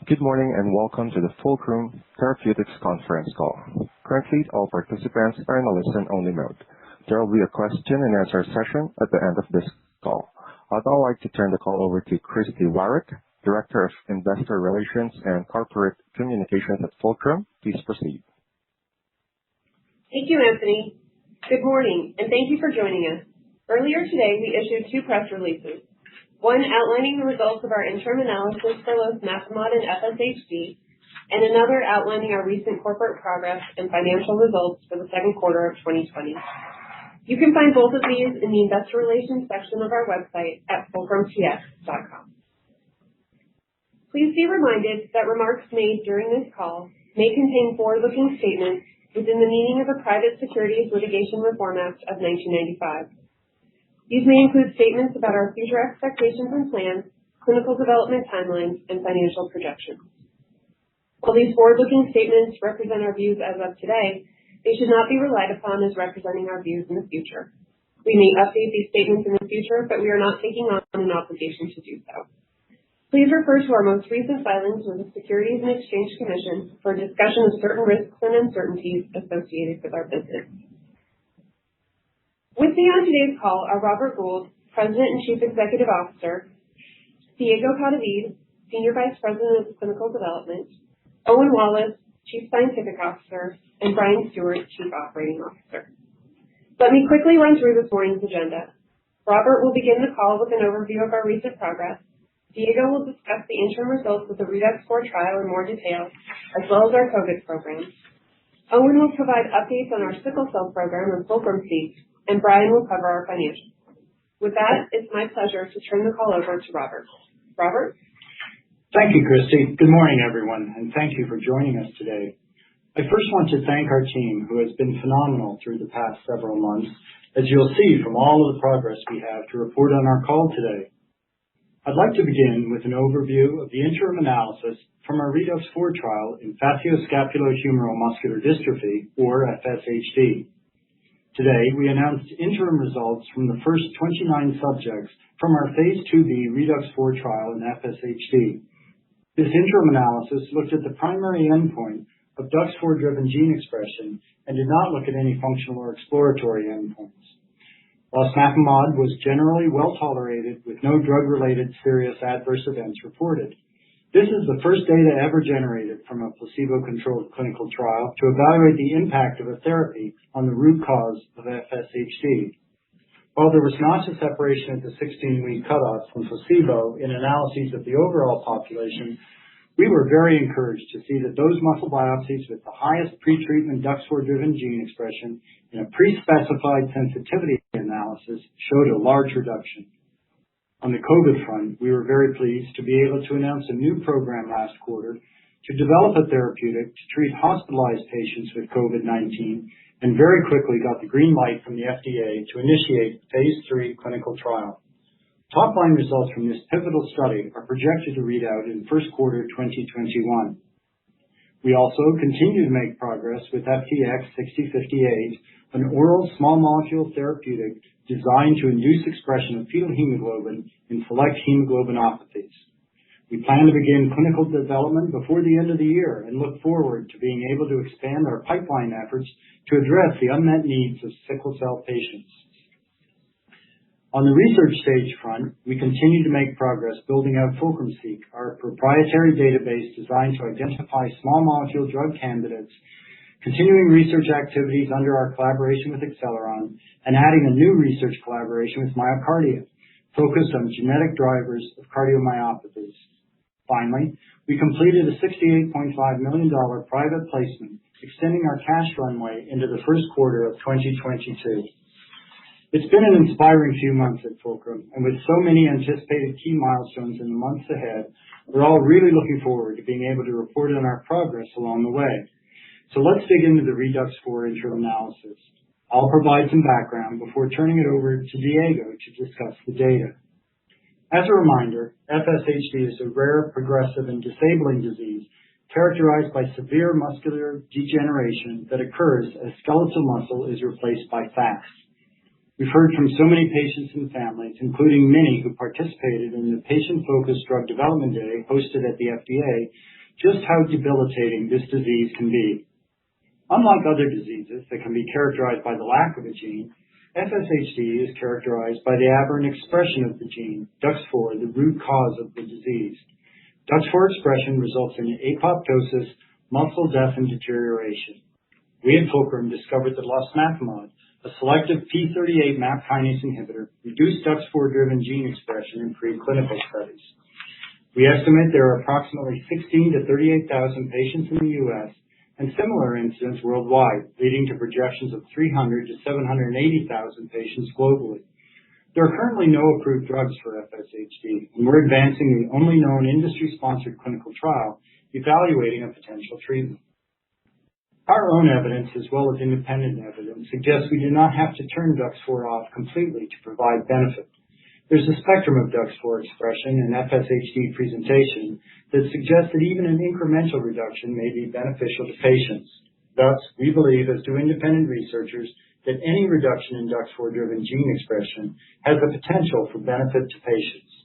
Good morning and welcome to the Fulcrum Therapeutics conference call. Currently, all participants are in a listen-only mode. There will be a question and answer session at the end of this call. I'd now like to turn the call over to Christy Warwick, Director of Investor Relations and Corporate Communications at Fulcrum. Please proceed. Thank you, Anthony. Good morning, and thank you for joining us. Earlier today, we issued two press releases. One outlining the results of our interim analysis for losmapimod and FSHD, and another outlining our recent corporate progress and financial results for the second quarter of 2020. You can find both of these in the Investor Relations section of our website at fulcrumtx.com. Please be reminded that remarks made during this call may contain forward-looking statements within the meaning of the Private Securities Litigation Reform Act of 1995. These may include statements about our future expectations and plans, clinical development timelines, and financial projections. While these forward-looking statements represent our views as of today, they should not be relied upon as representing our views in the future. We may update these statements in the future, but we are not taking on an obligation to do so. Please refer to our most recent filings with the Securities and Exchange Commission for a discussion of certain risks and uncertainties associated with our business. With me on today's call are Robert Gould, President and Chief Executive Officer, Diego Cadavid, Senior Vice President of Clinical Development, Owen Wallace, Chief Scientific Officer, and Brian Stewart, Chief Operating Officer. Let me quickly run through this morning's agenda. Robert will begin the call with an overview of our recent progress. Diego will discuss the interim results of the REDUX4 trial in more detail, as well as our COVID program. Owen will provide updates on our sickle cell program and Fulcrum seek, and Brian will cover our financials. With that, it's my pleasure to turn the call over to Robert. Robert? Thank you, Christy. Good morning, everyone, and thank you for joining us today. I first want to thank our team, who has been phenomenal through the past several months, as you'll see from all of the progress we have to report on our call today. I'd like to begin with an overview of the interim analysis from our REDUX4 trial in facioscapulohumeral muscular dystrophy, or FSHD. Today, we announced interim results from the first 29 subjects from our Phase 2b REDUX4 trial in FSHD. This interim analysis looked at the primary endpoint of DUX4-driven gene expression and did not look at any functional or exploratory endpoints. Losmapimod was generally well tolerated with no drug-related serious adverse events reported. This is the first data ever generated from a placebo-controlled clinical trial to evaluate the impact of a therapy on the root cause of FSHD. While there was not a separation at the 16-week cutoff from placebo in analyses of the overall population, we were very encouraged to see that those muscle biopsies with the highest pretreatment DUX4-driven gene expression in a pre-specified sensitivity analysis showed a large reduction. On the COVID front, we were very pleased to be able to announce a new program last quarter to develop a therapeutic to treat hospitalized patients with COVID-19 and very quickly got the green light from the FDA to initiate Phase 3 clinical trial. Top-line results from this pivotal study are projected to read out in first quarter 2021. We also continue to make progress with FTX-6058, an oral small molecule therapeutic designed to induce expression of fetal hemoglobin in select hemoglobinopathies. We plan to begin clinical development before the end of the year and look forward to being able to expand our pipeline efforts to address the unmet needs of sickle cell patients. On the research stage front, we continue to make progress building out Fulcrum seek, our proprietary database designed to identify small molecule drug candidates, continuing research activities under our collaboration with Acceleron, and adding a new research collaboration with Myocardia, focused on genetic drivers of cardiomyopathies. Finally, we completed a $68.5 million private placement, extending our cash runway into the first quarter of 2022. It's been an inspiring few months at Fulcrum, and with so many anticipated key milestones in the months ahead, we're all really looking forward to being able to report on our progress along the way. So let's dig into the REDUX4 interim analysis. I'll provide some background before turning it over to Diego to discuss the data. As a reminder, FSHD is a rare, progressive, and disabling disease characterized by severe muscular degeneration that occurs as skeletal muscle is replaced by fat. We've heard from so many patients and families, including many who participated in the patient-focused drug development day hosted at the FDA, just how debilitating this disease can be. Unlike other diseases that can be characterized by the lack of a gene, FSHD is characterized by the aberrant expression of the gene, DUX4, the root cause of the disease. DUX4 expression results in apoptosis, muscle death, and deterioration. We at Fulcrum discovered that losmapimod, a selective P38 MAP kinase inhibitor, reduced DUX4-driven gene expression in preclinical studies. We estimate there are approximately 16,000 to 38,000 patients in the U.S. and similar incidents worldwide, leading to projections of 300,000 to 780,000 patients globally. There are currently no approved drugs for FSHD, and we're advancing the only known industry-sponsored clinical trial evaluating a potential treatment. Our own evidence, as well as independent evidence, suggests we do not have to turn DUX4 off completely to provide benefit. There's a spectrum of DUX4 expression and FSHD presentation that suggests that even an incremental reduction may be beneficial to patients. Thus, we believe, as do independent researchers, that any reduction in DUX4-driven gene expression has the potential for benefit to patients.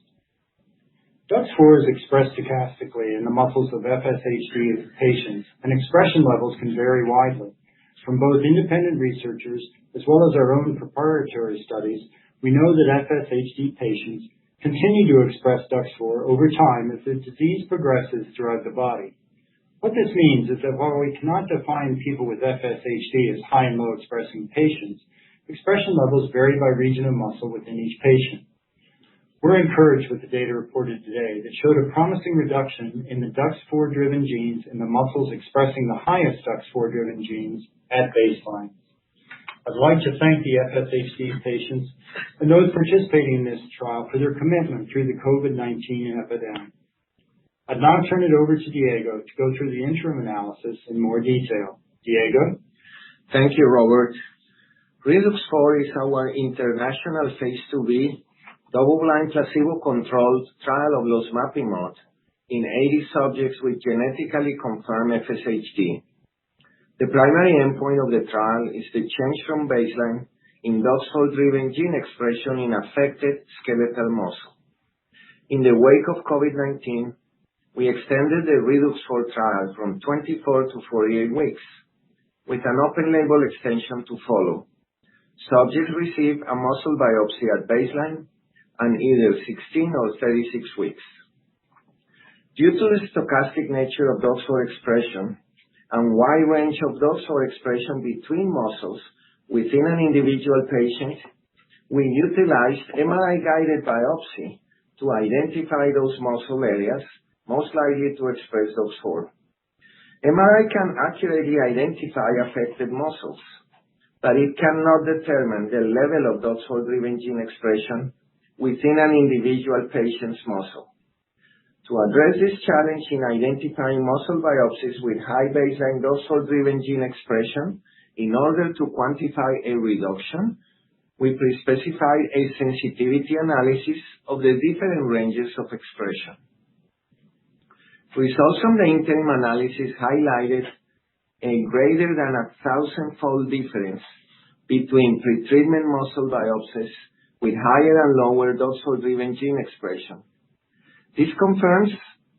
DUX4 is expressed stochastically in the muscles of FSHD patients, and expression levels can vary widely. From both independent researchers as well as our own proprietary studies, we know that FSHD patients continue to express DUX4 over time as the disease progresses throughout the body. What this means is that while we cannot define people with FSHD as high and low expressing patients, expression levels vary by region of muscle within each patient. We're encouraged with the data reported today that showed a promising reduction in the DUX4-driven genes in the muscles expressing the highest DUX4-driven genes at baseline. I'd like to thank the FSHD patients and those participating in this trial for their commitment through the COVID-19 epidemic. I'd now turn it over to Diego to go through the interim analysis in more detail. Diego? Thank you, Robert. REDUX4 is our international phase 2b double-blind placebo-controlled trial of losmapimod in 80 subjects with genetically confirmed FSHD. The primary endpoint of the trial is the change from baseline in DUX4-driven gene expression in affected skeletal muscle. In the wake of COVID-19, we extended the REDUX4 trial from 24 to 48 weeks, with an open-label extension to follow. Subjects receive a muscle biopsy at baseline and either 16 or 36 weeks. Due to the stochastic nature of DUX4 expression and wide range of DUX4 expression between muscles within an individual patient, we utilized MRI-guided biopsy to identify those muscle areas most likely to express DUX4. MRI can accurately identify affected muscles, but it cannot determine the level of DUX4-driven gene expression within an individual patient's muscle. To address this challenge in identifying muscle biopsies with high baseline DUX4-driven gene expression, in order to quantify a reduction, we pre-specified a sensitivity analysis of the different ranges of expression. Results from the interim analysis highlighted a greater than 1,000-fold difference between pretreatment muscle biopsies with higher and lower DUX4-driven gene expression. This confirms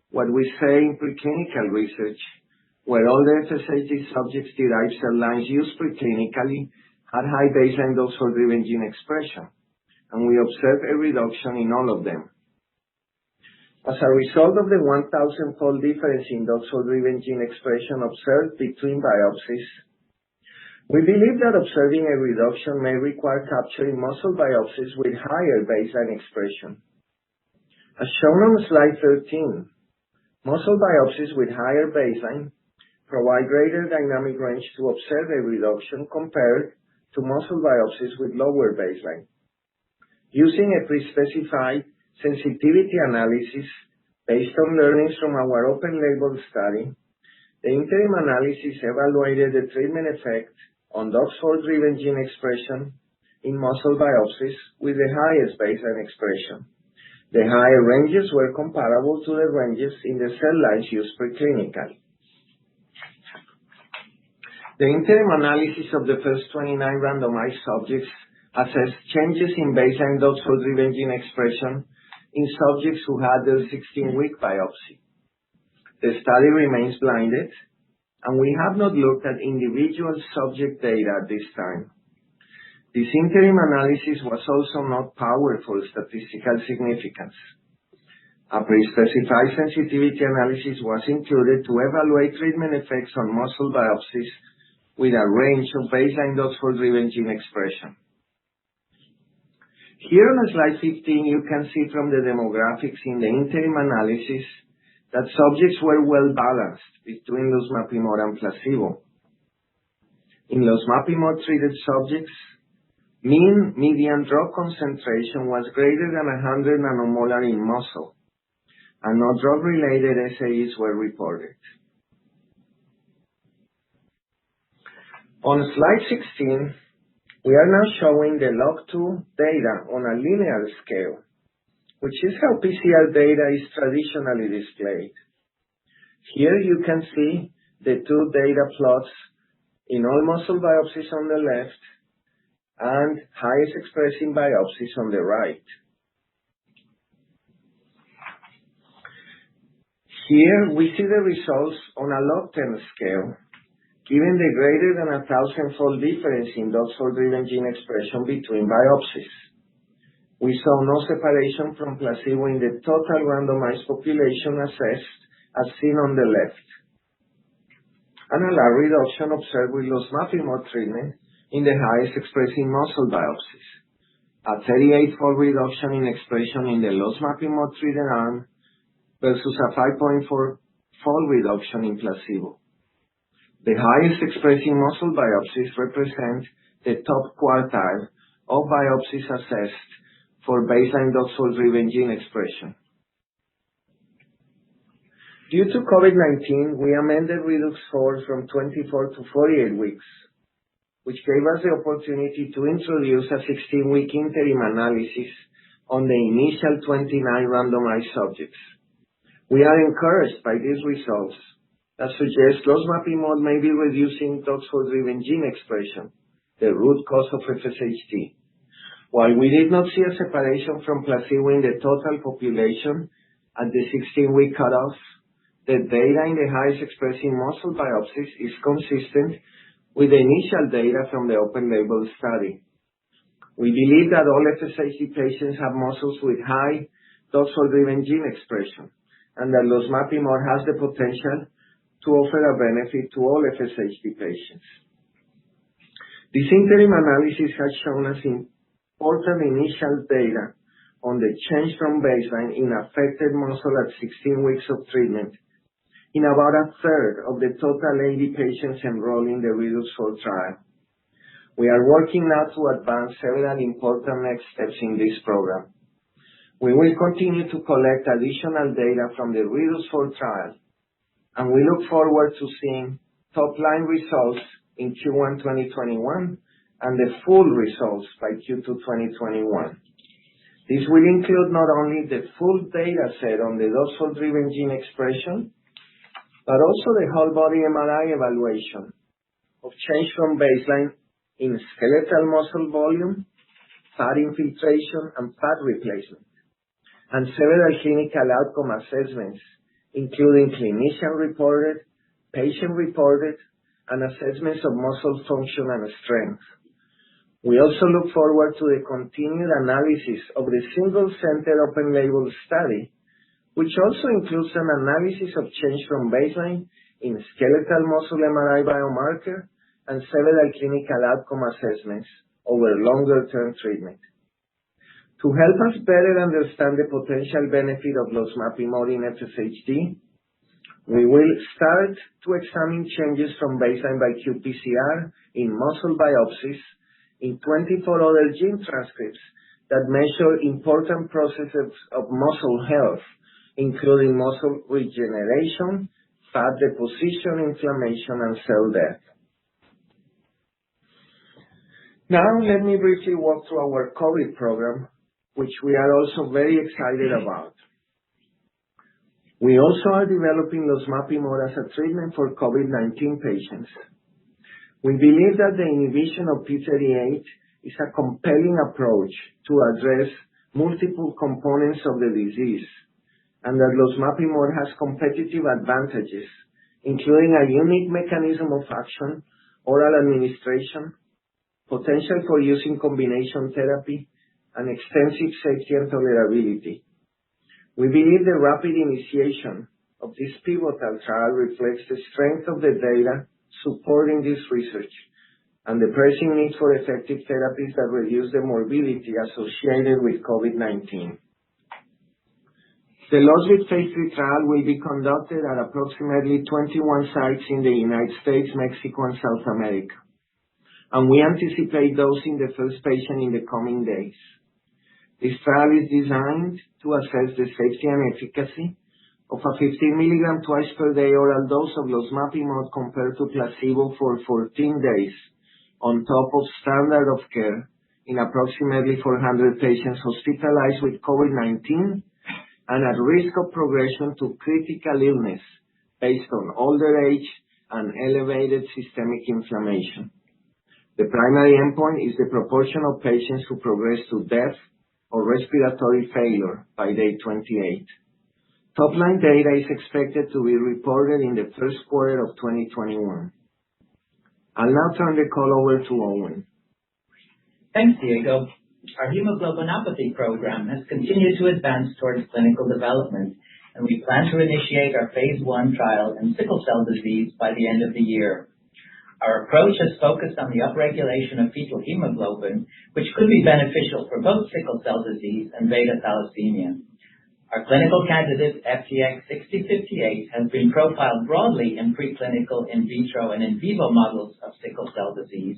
what we say in preclinical research, where all the FSHD subjects derived cell lines used preclinically had high baseline DUX4-driven gene expression, and we observed a reduction in all of them. As a result of the 1,000-fold difference in DUX4-driven gene expression observed between biopsies, we believe that observing a reduction may require capturing muscle biopsies with higher baseline expression. As shown on slide 13, muscle biopsies with higher baseline provide greater dynamic range to observe a reduction compared to muscle biopsies with lower baseline. Using a pre-specified sensitivity analysis based on learnings from our open-label study, the interim analysis evaluated the treatment effect on DUX4-driven gene expression in muscle biopsies with the highest baseline expression. The higher ranges were comparable to the ranges in the cell lines used preclinically. The interim analysis of the first 29 randomized subjects assessed changes in baseline DUX4-driven gene expression in subjects who had their 16-week biopsy. The study remains blinded, and we have not looked at individual subject data at this time. This interim analysis was also not powered for statistical significance. A pre-specified sensitivity analysis was included to evaluate treatment effects on muscle biopsies with a range of baseline DUX4-driven gene expression. Here on slide 15, you can see from the demographics in the interim analysis that subjects were well balanced between losmapimod and placebo. In losmapimod-treated subjects, mean median drug concentration was greater than 100 nanomolar in muscle, and no drug-related SAEs were reported. On slide 16, we are now showing the log2 data on a linear scale, which is how PCR data is traditionally displayed. Here you can see the two data plots in all muscle biopsies on the left and highest expressing biopsies on the right. Here we see the results on a log10 scale, given the greater than 1,000-fold difference in DUX4-driven gene expression between biopsies. We saw no separation from placebo in the total randomized population assessed, as seen on the left, and a large reduction observed with losmapimod treatment in the highest expressing muscle biopsies, a 38-fold reduction in expression in the losmapimod treated arm versus a 5.4-fold reduction in placebo. The highest expressing muscle biopsies represent the top quartile of biopsies assessed for baseline DUX4-driven gene expression. Due to COVID-19, we amended ReDUX4 from 24 to 48 weeks, which gave us the opportunity to introduce a 16-week interim analysis on the initial 29 randomized subjects. We are encouraged by these results that suggest losmapimod may be reducing DUX4-driven gene expression, the root cause of FSHD. While we did not see a separation from placebo in the total population at the 16-week cutoff, the data in the highest expressing muscle biopsies is consistent with the initial data from the open-label study. We believe that all FSHD patients have muscles with high DUX4-driven gene expression, and that losmapimod has the potential to offer a benefit to all FSHD patients. This interim analysis has shown us important initial data on the change from baseline in affected muscle at 16 weeks of treatment in about a third of the total 80 patients enrolled in the ReDUX4 trial. We are working now to advance several important next steps in this program. We will continue to collect additional data from the ReDUX4 trial, and we look forward to seeing top-line results in Q1 2021 and the full results by Q2 2021. This will include not only the full data set on the DUX4-driven gene expression, but also the whole body MRI evaluation of change from baseline in skeletal muscle volume, fat infiltration, and fat replacement, and several clinical outcome assessments, including clinician-reported, patient-reported, and assessments of muscle function and strength. We also look forward to the continued analysis of the single-center open-label study, which also includes an analysis of change from baseline in skeletal muscle MRI biomarker and several clinical outcome assessments over longer-term treatment. To help us better understand the potential benefit of losmapimod in FSHD, we will start to examine changes from baseline by qPCR in muscle biopsies in 24 other gene transcripts that measure important processes of muscle health, including muscle regeneration, fat deposition, inflammation, and cell death. Now let me briefly walk through our COVID program, which we are also very excited about. We also are developing losmapimod as a treatment for COVID-19 patients. We believe that the inhibition of P38 is a compelling approach to address multiple components of the disease, and that losmapimod has competitive advantages, including a unique mechanism of action, oral administration, potential for use in combination therapy, and extensive safety and tolerability. We believe the rapid initiation of this pivotal trial reflects the strength of the data supporting this research and the pressing need for effective therapies that reduce the morbidity associated with COVID-19. The LOSVIT phase 3 trial will be conducted at approximately 21 sites in the United States, Mexico, and South America, and we anticipate dosing the first patient in the coming days. This trial is designed to assess the safety and efficacy of a 15 milligram twice per day oral dose of losmapimod compared to placebo for 14 days on top of standard of care in approximately 400 patients hospitalized with COVID-19 and at risk of progression to critical illness based on older age and elevated systemic inflammation. The primary endpoint is the proportion of patients who progress to death or respiratory failure by day 28. Top-line data is expected to be reported in the first quarter of 2021. I'll now turn the call over to Owen. Thanks, Diego. Our hemoglobinopathy program has continued to advance towards clinical development, and we plan to initiate our phase 1 trial in sickle cell disease by the end of the year. Our approach has focused on the upregulation of fetal hemoglobin, which could be beneficial for both sickle cell disease and beta thalassemia. Our clinical candidate, FTX-6058, has been profiled broadly in preclinical, in vitro, and in vivo models of sickle cell disease,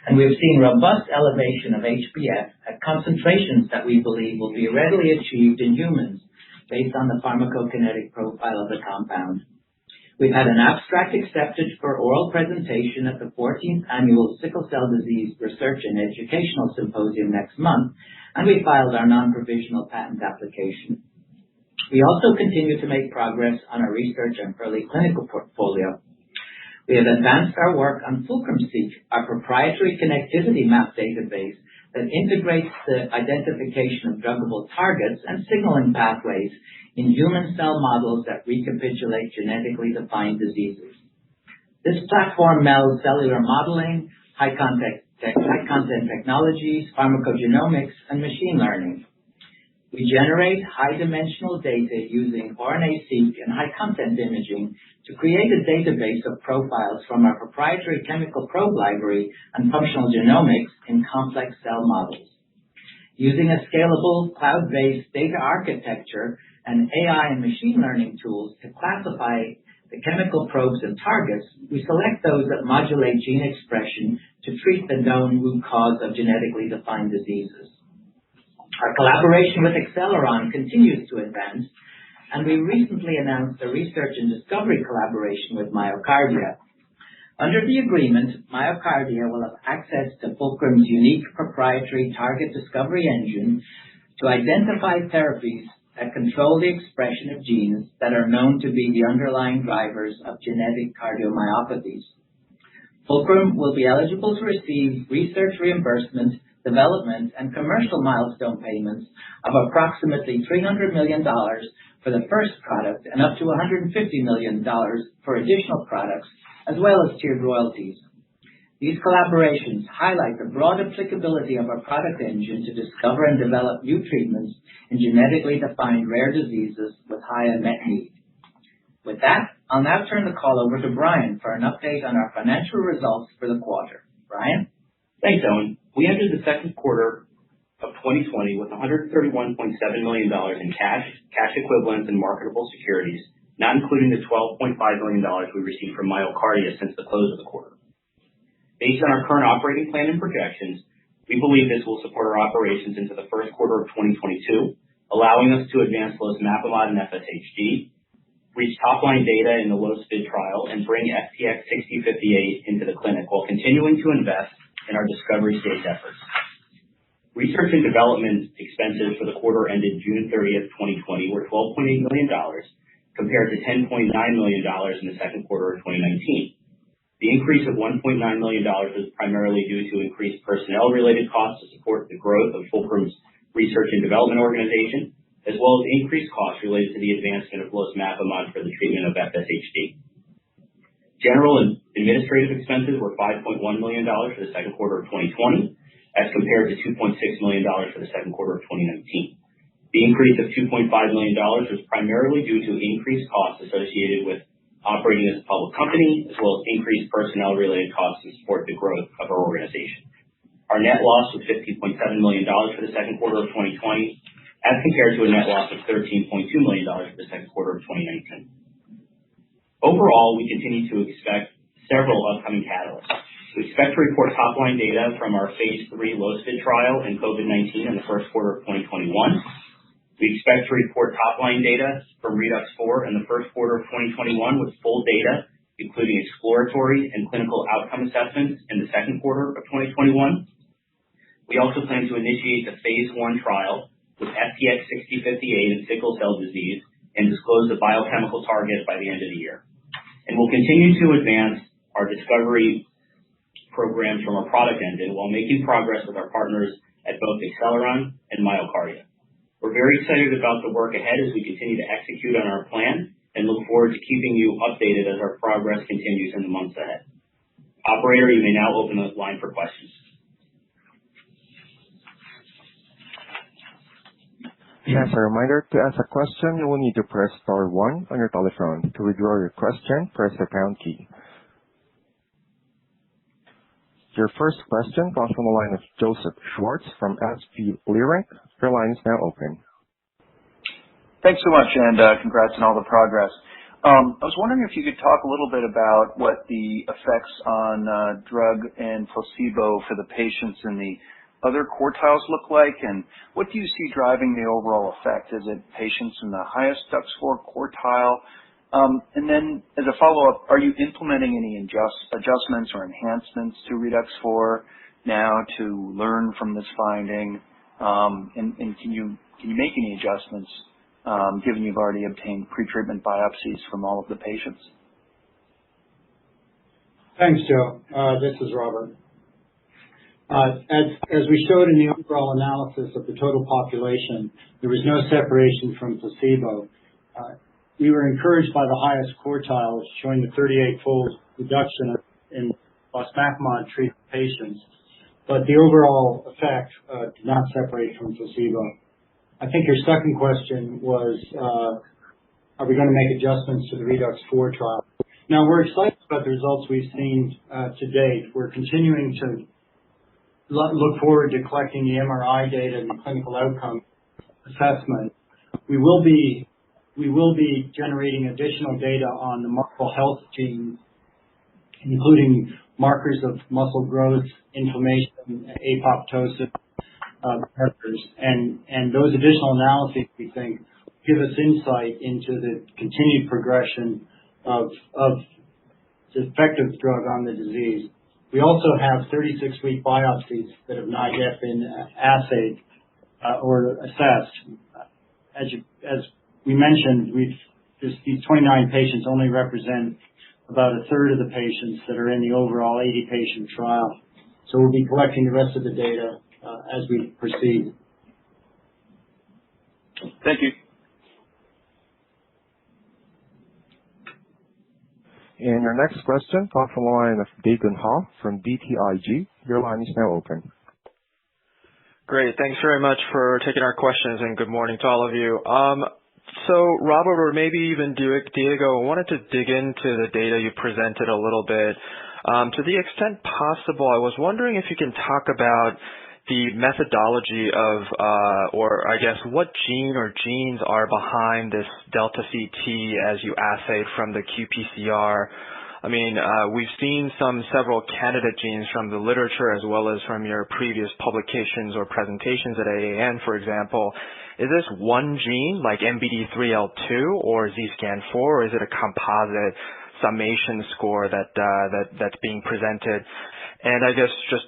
and we've seen robust elevation of HbF at concentrations that we believe will be readily achieved in humans based on the pharmacokinetic profile of the compound. We've had an abstract accepted for oral presentation at the 14th Annual Sickle Cell Disease Research and Educational Symposium next month, and we filed our non-provisional patent application. We also continue to make progress on our research and early clinical portfolio. We have advanced our work on Fulcrum-seq, our proprietary connectivity map database that integrates the identification of druggable targets and signaling pathways in human cell models that recapitulate genetically defined diseases. This platform melds cellular modeling, high-content technologies, pharmacogenomics, and machine learning. We generate high-dimensional data using RNA-seq and high-content imaging to create a database of profiles from our proprietary chemical probe library and functional genomics in complex cell models. Using a scalable, cloud-based data architecture and AI and machine learning tools to classify the chemical probes and targets, we select those that modulate gene expression to treat the known root cause of genetically defined diseases. Our collaboration with Acceleron continues to advance, and we recently announced a research and discovery collaboration with MyoKardia. Under the agreement, MyoKardia will have access to Fulcrum's unique proprietary target discovery engine to identify therapies that control the expression of genes that are known to be the underlying drivers of genetic cardiomyopathies. Fulcrum will be eligible to receive research reimbursement, development, and commercial milestone payments of approximately $300 million for the first product and up to $150 million for additional products, as well as tiered royalties. These collaborations highlight the broad applicability of our product engine to discover and develop new treatments in genetically defined rare diseases with high unmet need. With that, I'll now turn the call over to Brian for an update on our financial results for the quarter. Brian? Thanks, Owen. We entered the second quarter of 2020 with $131.7 million in cash equivalents, and marketable securities, not including the $12.5 million we received from MyoKardia since the close of the quarter. Based on our current operating plan and projections, we believe this will support our operations into the first quarter of 2022, allowing us to advance losmapimod and FSHD, reach top-line data in the LOSVIT trial, and bring FTX-6058 into the clinic while continuing to invest in our discovery stage efforts. Research and development expenses for the quarter ended June 30th, 2020 were $12.8 million compared to $10.9 million in the second quarter of 2019. The increase of $1.9 million was primarily due to increased personnel-related costs to support the growth of Fulcrum's research and development organization, as well as increased costs related to the advancement of losmapimod for the treatment of FSHD. General and administrative expenses were $5.1 million for the second quarter of 2020, as compared to $2.6 million for the second quarter of 2019. The increase of $2.5 million was primarily due to increased costs associated with operating as a public company, as well as increased personnel-related costs to support the growth of our organization. Our net loss was $15.7 million for the second quarter of 2020, as compared to a net loss of $13.2 million for the second quarter of 2019. Overall, we continue to expect several upcoming catalysts. We expect to report top-line data from our phase 3 LOSFIT trial in COVID-19 in the first quarter of 2021. We expect to report top-line data from REDUX4 in the first quarter of 2021 with full data, including exploratory and clinical outcome assessments in the second quarter of 2021. We also plan to initiate the phase 1 trial with FTX-6058 in sickle cell disease and disclose the biochemical target by the end of the year. And we'll continue to advance our discovery programs from our product engine while making progress with our partners at both Acceleron and MyoKardia. We're very excited about the work ahead as we continue to execute on our plan and look forward to keeping you updated as our progress continues in the months ahead. Operator, you may now open the line for questions. As a reminder, to ask a question, you will need to press star 1 on your telephone. To withdraw your question, press the pound key. Your first question comes from the line of Joseph Schwartz from SVB Leerink. Your line is now open. Thanks so much, and congrats on all the progress. I was wondering if you could talk a little bit about what the effects on drug and placebo for the patients in the other quartiles look like, and what do you see driving the overall effect? Is it patients in the highest DUX4 quartile? And then, as a follow-up, are you implementing any adjustments or enhancements to REDUX4 now to learn from this finding? And can you make any adjustments, given you've already obtained pretreatment biopsies from all of the patients? Thanks, Joe. This is Robert. As we showed in the overall analysis of the total population, there was no separation from placebo. We were encouraged by the highest quartiles, showing the 38-fold reduction in losmapimod treated patients, but the overall effect did not separate from placebo. I think your second question was, are we going to make adjustments to the REDUX4 trial? Now, we're excited about the results we've seen to date. We're continuing to look forward to collecting the MRI data and the clinical outcome assessment. We will be generating additional data on the muscle health genes, including markers of muscle growth, inflammation, apoptosis, markers, and those additional analyses, we think, give us insight into the continued progression of the effect of the drug on the disease. We also have 36-week biopsies that have not yet been assayed or assessed. As we mentioned, these 29 patients only represent about a third of the patients that are in the overall 80-patient trial. So we'll be collecting the rest of the data as we proceed. Thank you. And your next question comes from the line of Dae Gon Ha from BTIG. Your line is now open. Great. Thanks very much for taking our questions, and good morning to all of you. So, Robert, or maybe even Diego, I wanted to dig into the data you presented a little bit. To the extent possible, I was wondering if you can talk about the methodology of, or I guess what gene or genes are behind this delta CT as you assayed from the qPCR. I mean, we've seen several candidate genes from the literature as well as from your previous publications or presentations at AAN, for example. Is this one gene like MBD3L2 or ZSCAN4, or is it a composite summation score that's being presented? And I guess just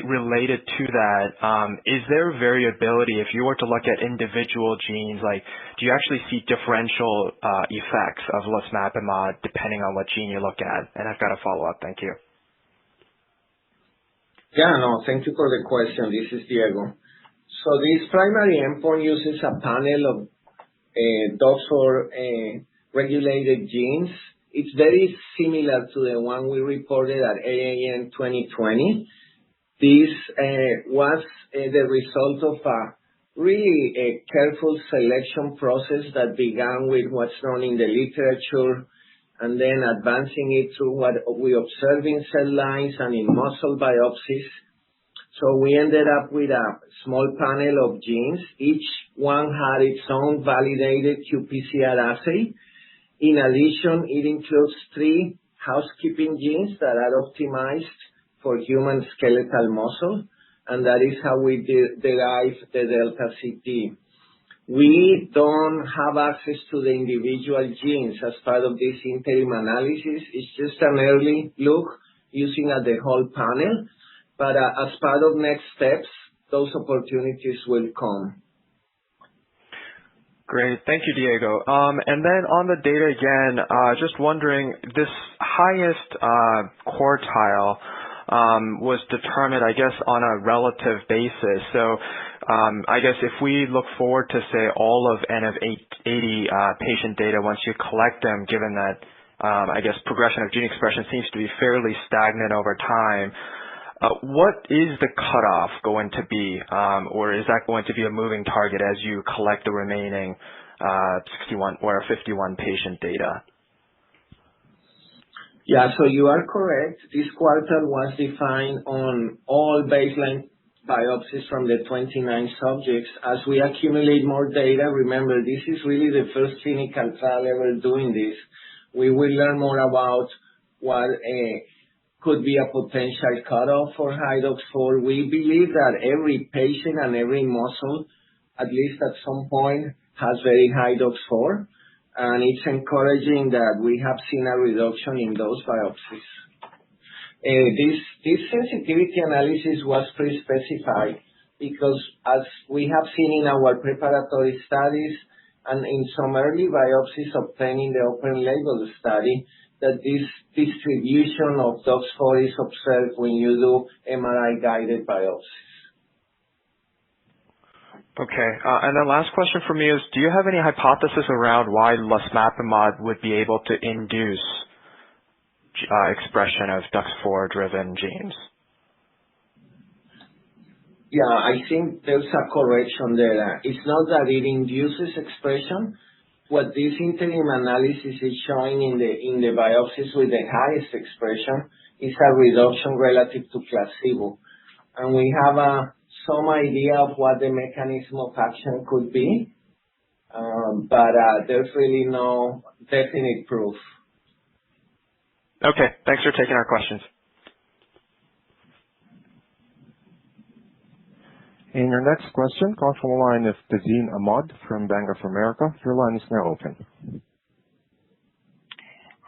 related to that, is there variability if you were to look at individual genes? Like, do you actually see differential effects of losmapimod depending on what gene you look at? And I've got a follow-up. Thank you. Yeah, no, thank you for the question. This is Diego. So this primary endpoint uses a panel of DUX4 regulated genes. It's very similar to the one we reported at AAN 2020. This was the result of a really careful selection process that began with what's known in the literature and then advancing it through what we observe in cell lines and in muscle biopsies. So we ended up with a small panel of genes. Each one had its own validated qPCR assay. In addition, it includes 3 housekeeping genes that are optimized for human skeletal muscle, and that is how we derive the delta CT. We don't have access to the individual genes as part of this interim analysis. It's just an early look using at the whole panel, but as part of next steps, those opportunities will come. Great. Thank you, Diego. And then on the data again, just wondering, this highest quartile was determined, I guess, on a relative basis. So I guess if we look forward to, say, all of N of 80 patient data, once you collect them, given that, I guess, progression of gene expression seems to be fairly stagnant over time, what is the cutoff going to be, or is that going to be a moving target as you collect the remaining 61 or 51 patient data? Yeah, so you are correct. This quartile was defined on all baseline biopsies from the 29 subjects. As we accumulate more data, remember, this is really the first clinical trial ever doing this. We will learn more about what could be a potential cutoff for high DUX4. We believe that every patient and every muscle, at least at some point, has very high DUX4, and it's encouraging that we have seen a reduction in those biopsies. This sensitivity analysis was pre-specified because, as we have seen in our preparatory studies and in some early biopsies obtained in the open label study, that this distribution of DUX4 is observed when you do MRI-guided biopsies. Okay. And then last question for me is, do you have any hypothesis around why losmapimod would be able to induce expression of DUX4-driven genes? Yeah, I think there's a correction there. It's not that it induces expression. What this interim analysis is showing in the biopsies with the highest expression is a reduction relative to placebo. And we have some idea of what the mechanism of action could be, but there's really no definite proof. Okay, thanks for taking our questions. And your next question comes from the line of Tazeen Ahmad from Bank of America. Your line is now open.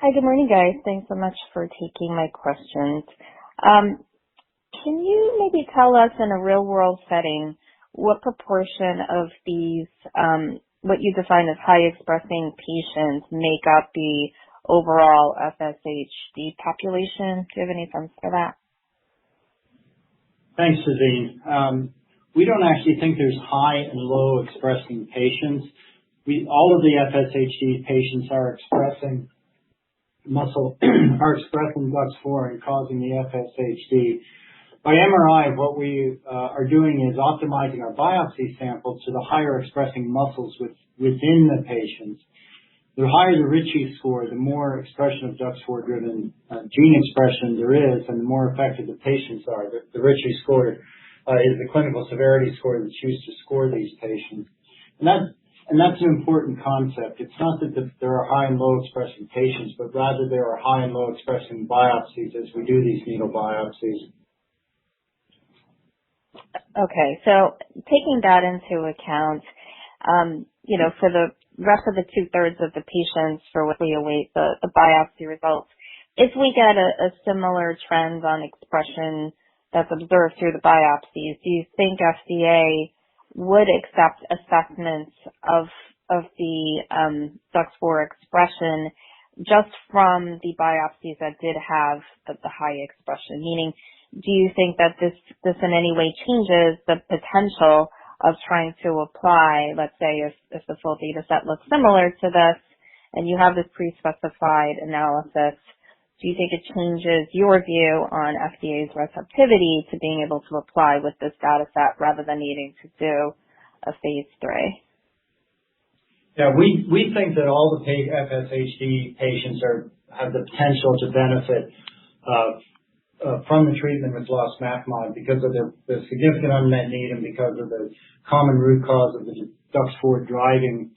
Hi, good morning, guys. Thanks so much for taking my questions. Can you maybe tell us in a real-world setting what proportion of these, what you define as high-expressing patients, make up the overall FSHD population? Do you have any sense for that? Thanks, Tazeen. We don't actually think there's high and low expressing patients. All of the FSHD patients are expressing DUX4 and causing the FSHD. By MRI, what we are doing is optimizing our biopsy samples to the higher expressing muscles within the patients. The higher the Ritchie score, the more expression of DUX4-driven gene expression there is, and the more effective the patients are. The Ritchie score is the clinical severity score that's used to score these patients. And that's an important concept. It's not that there are high and low expressing patients, but rather there are high and low expressing biopsies as we do these needle biopsies. Okay, so taking that into account, for the rest of the 2/3 of the patients for which we await the biopsy results, if we get a similar trend on expression that's observed through the biopsies, do you think FDA would accept assessments of the DUX4 expression just from the biopsies that did have the high expression? Meaning, do you think that this in any way changes the potential of trying to apply, let's say if the full data set looks similar to this and you have this pre-specified analysis, do you think it changes your view on FDA's receptivity to being able to apply with this data set rather than needing to do a phase 3? Yeah, we think that all the FSHD patients have the potential to benefit from the treatment with losmapimod because of the significant unmet need and because of the common root cause of the DUX4 driving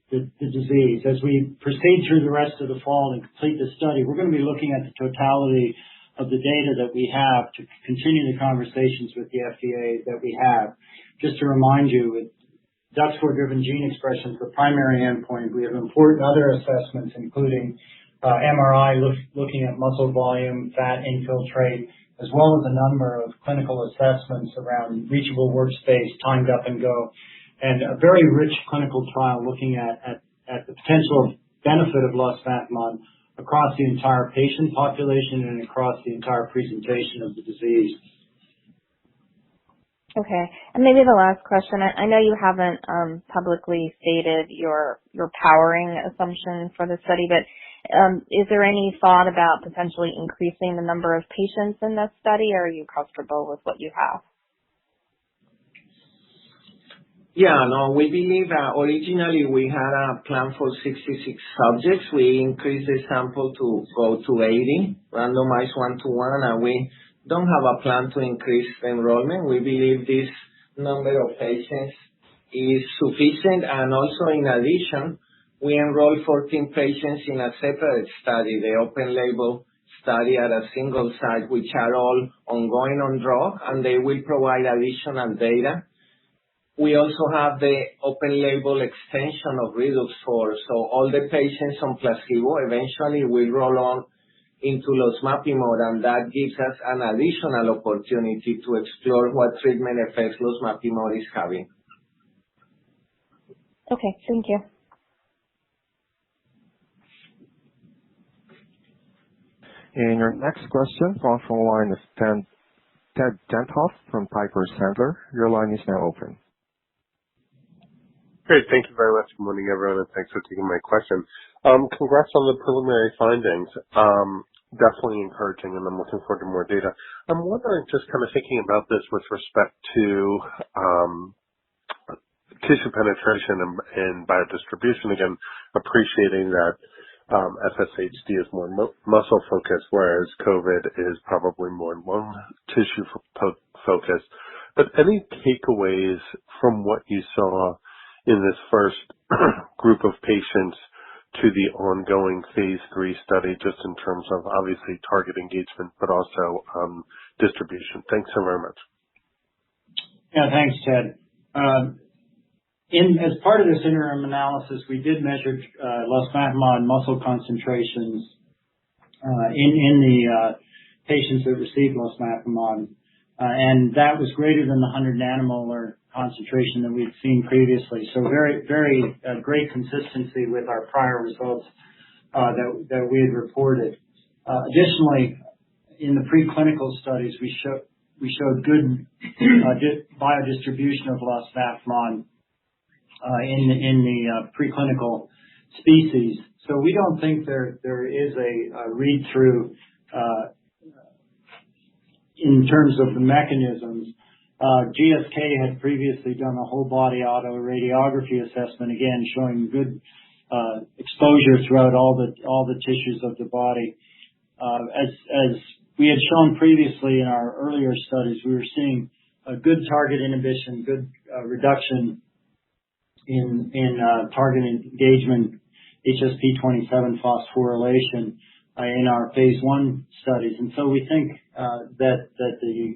the disease. As we proceed through the rest of the fall and complete the study, we're going to be looking at the totality of the data that we have to continue the conversations with the FDA that we have. Just to remind you, with DUX4-driven gene expression is the primary endpoint. We have important other assessments, including MRI, looking at muscle volume, fat infiltrate, as well as a number of clinical assessments around reachable workspace, timed up and go, and a very rich clinical trial looking at the potential benefit of losmapimod across the entire patient population and across the entire presentation of the disease. Okay, and maybe the last question. I know you haven't publicly stated your powering assumption for the study, but is there any thought about potentially increasing the number of patients in this study, or are you comfortable with what you have? Yeah, no, we believe originally we had a plan for 66 subjects. We increased the sample to go to 80, randomized 1-to-1, and we don't have a plan to increase the enrollment. We believe this number of patients is sufficient, and also in addition, we enrolled 14 patients in a separate study, the open label study at a single site, which are all ongoing on drug, and they will provide additional data. We also have the open label extension of Redox-4, so all the patients on placebo eventually will roll on into losmapimod, and that gives us an additional opportunity to explore what treatment effects losmapimod is having. Okay, thank you. And your next question comes from the line of Ted Tenthoff from Piper Sandler. Your line is now open. Great. Thank you very much. Good morning, everyone, and thanks for taking my question. Congrats on the preliminary findings. Definitely encouraging, and I'm looking forward to more data. I'm wondering, just kind of thinking about this with respect to tissue penetration and biodistribution, again, appreciating that FSHD is more muscle focused, whereas COVID is probably more lung tissue focused. But any takeaways from what you saw in this first group of patients to the ongoing phase 3 study, just in terms of obviously target engagement, but also distribution? Thanks so very much. Yeah, thanks, Ted. As part of this interim analysis, we did measure losmapimod muscle concentrations in the patients that received losmapimod, and that was greater than the 100 nanomolar concentration that we'd seen previously. So very great consistency with our prior results that we had reported. Additionally, in the preclinical studies, we showed good biodistribution of losmapimod in the preclinical species. So we don't think there is a read-through in terms of the mechanisms. GSK had previously done a whole body autoradiography assessment, again showing good exposure throughout all the tissues of the body. As we had shown previously in our earlier studies, we were seeing a good target inhibition, good reduction in target engagement, HSP27 phosphorylation in our phase 1 studies. And so we think that the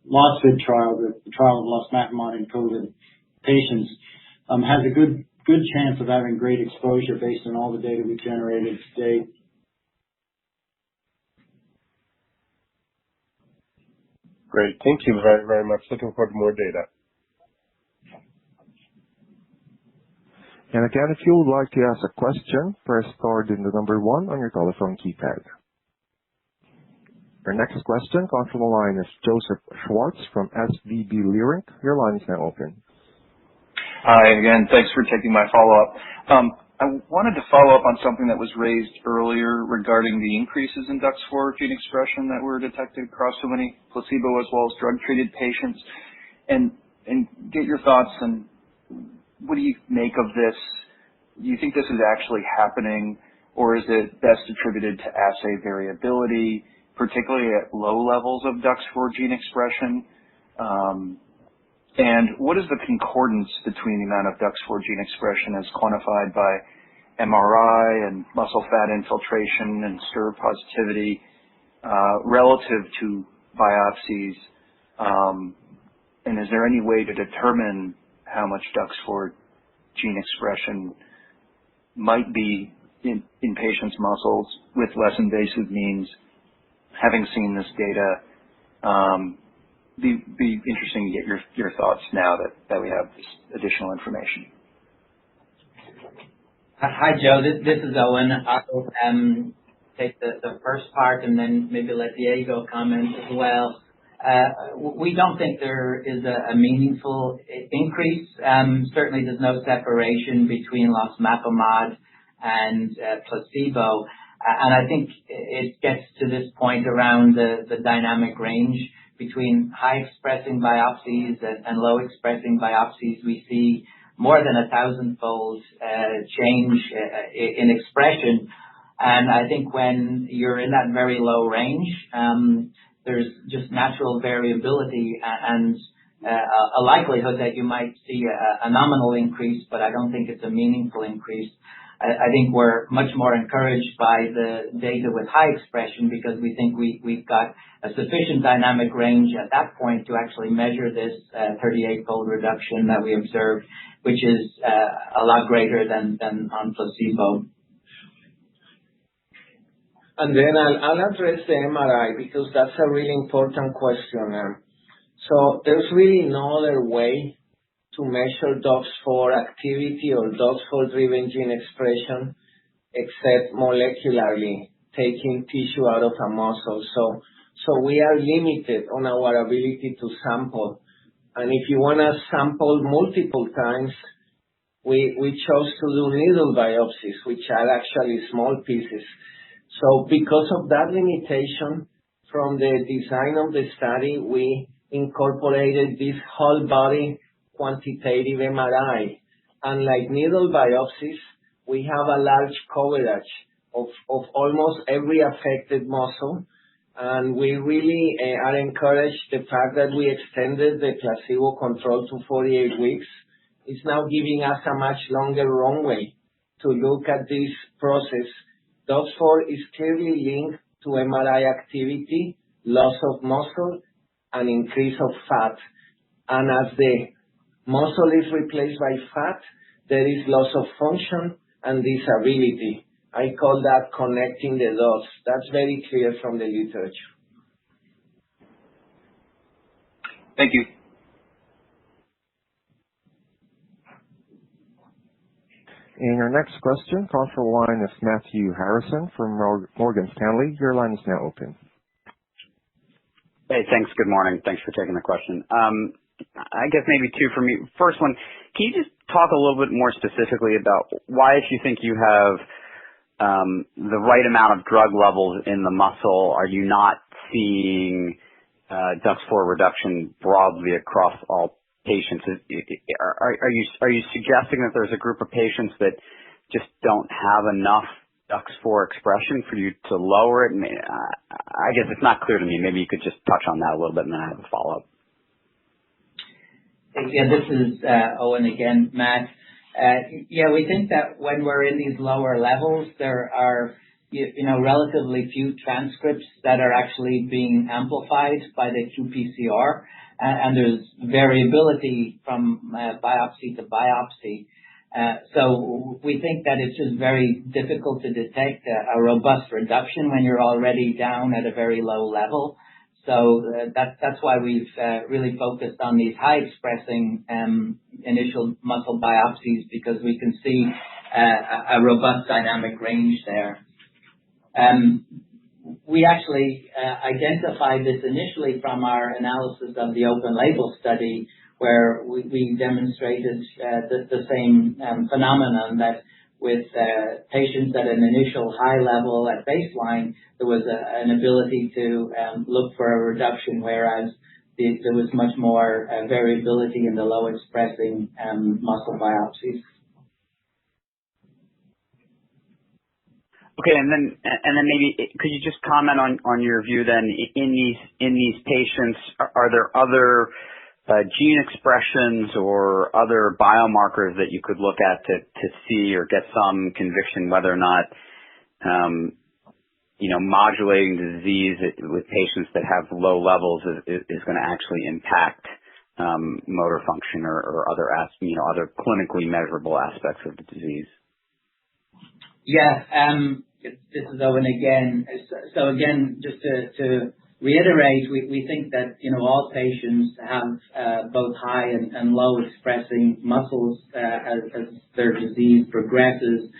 LOSFID trial, the trial of losmapimod in COVID patients, has a good chance of having great exposure based on all the data we've generated to date. Great. Thank you very, very much. Looking forward to more data. And again, if you would like to ask a question, press star then the number 1 on your telephone keypad. Our next question comes from the line of Joseph Schwartz from SVB Leerink. Your line is now open. Hi again. Thanks for taking my follow-up. I wanted to follow up on something that was raised earlier regarding the increases in DUX4 gene expression that were detected across so many placebo as well as drug-treated patients, and get your thoughts on what do you make of this? Do you think this is actually happening, or is it best attributed to assay variability, particularly at low levels of DUX4 gene expression? And what is the concordance between the amount of DUX4 gene expression as quantified by MRI and muscle fat infiltration and stir positivity relative to biopsies? And is there any way to determine how much DUX4 gene expression might be in patients' muscles with less invasive means? Having seen this data, be interesting to get your thoughts now that we have this additional information. Hi, Joe. This is Owen. I'll take the first part and then maybe let Diego comment as well. We don't think there is a meaningful increase. Certainly there's no separation between losmapimod and placebo. And I think it gets to this point around the dynamic range between high-expressing biopsies and low-expressing biopsies. We see more than 1,000-fold change in expression. And I think when you're in that very low range, there's just natural variability and a likelihood that you might see a nominal increase, but I don't think it's a meaningful increase. I think we're much more encouraged by the data with high expression because we think we've got a sufficient dynamic range at that point to actually measure this 38-fold reduction that we observed, which is a lot greater than on placebo. And then I'll address the MRI because that's a really important question. So there's really no other way to measure DUX4 activity or DUX4-driven gene expression except molecularly taking tissue out of a muscle. So we are limited on our ability to sample. And if you want to sample multiple times, we chose to do needle biopsies, which are actually small pieces. So because of that limitation from the design of the study, we incorporated this whole body quantitative MRI. Unlike needle biopsies, we have a large coverage of almost every affected muscle. And we really are encouraged the fact that we extended the placebo control to 48 weeks. It's now giving us a much longer runway to look at this process. DUX4 is clearly linked to MRI activity, loss of muscle, and increase of fat. And as the muscle is replaced by fat, there is loss of function and disability. I call that connecting the dots. That's very clear from the literature. Thank you. And your next question comes from the line of Matthew Harrison from Morgan Stanley. Your line is now open. Hey, thanks. Good morning. Thanks for taking the question. I guess maybe two for me. First one, can you just talk a little bit more specifically about why, if you think you have the right amount of drug levels in the muscle, are you not seeing DUX4 reduction broadly across all patients? Are you suggesting that there's a group of patients that just don't have enough DUX4 expression for you to lower it? I guess it's not clear to me. Maybe you could just touch on that a little bit and then I have a follow-up. Yeah, this is Owen again, Matt. We think that when we're in these lower levels, there are relatively few transcripts that are actually being amplified by the qPCR, and there's variability from biopsy to biopsy. So we think that it's just very difficult to detect a robust reduction when you're already down at a very low level. So that's why we've really focused on these high-expressing initial muscle biopsies, because we can see a robust dynamic range there. We actually identified this initially from our analysis of the open label study, where we demonstrated the same phenomenon, that with patients at an initial high level at baseline, there was an ability to look for a reduction, whereas there was much more variability in the low expressing muscle biopsies. Okay, and then maybe could you just comment on your view then in these patients? Are there other gene expressions or other biomarkers that you could look at to see or get some conviction whether or not modulating the disease with patients that have low levels is going to actually impact motor function or other other clinically measurable aspects of the disease? Yeah, this is Owen again. So again, just to reiterate, we think that all patients have both high and low expressing muscles as their disease progresses,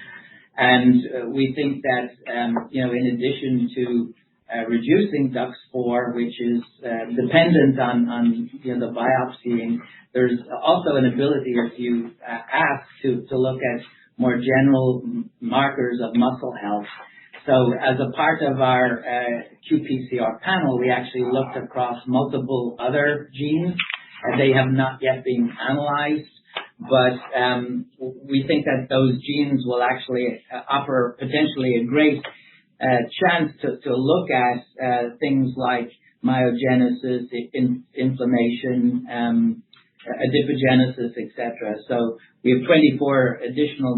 and we think that in addition to reducing DUX4, which is dependent on the biopsying, there's also an ability, if you ask, to look at more general markers of muscle health. So as a part of our qPCR panel, we actually looked across multiple other genes. They have not yet been analyzed, but we think that those genes will actually offer potentially a great chance to look at things like myogenesis, inflammation, adipogenesis, etc. So we have 24 additional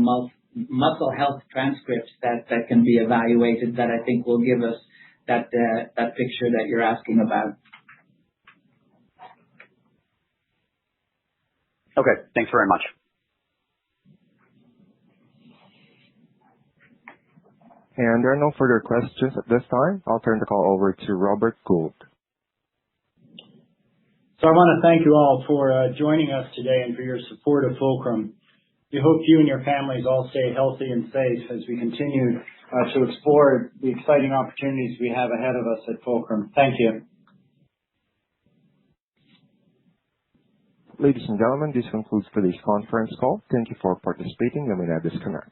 muscle health transcripts that can be evaluated that I think will give us that picture that you're asking about. Okay, thanks very much. And there are no further questions at this time. I'll turn the call over to Robert Gould. So I want to thank you all for joining us today and for your support of Fulcrum. We hope you and your families all stay healthy and safe as we continue to explore the exciting opportunities we have ahead of us at Fulcrum. Thank you. Ladies and gentlemen, this concludes today's conference call. Thank you for participating. You may now disconnect.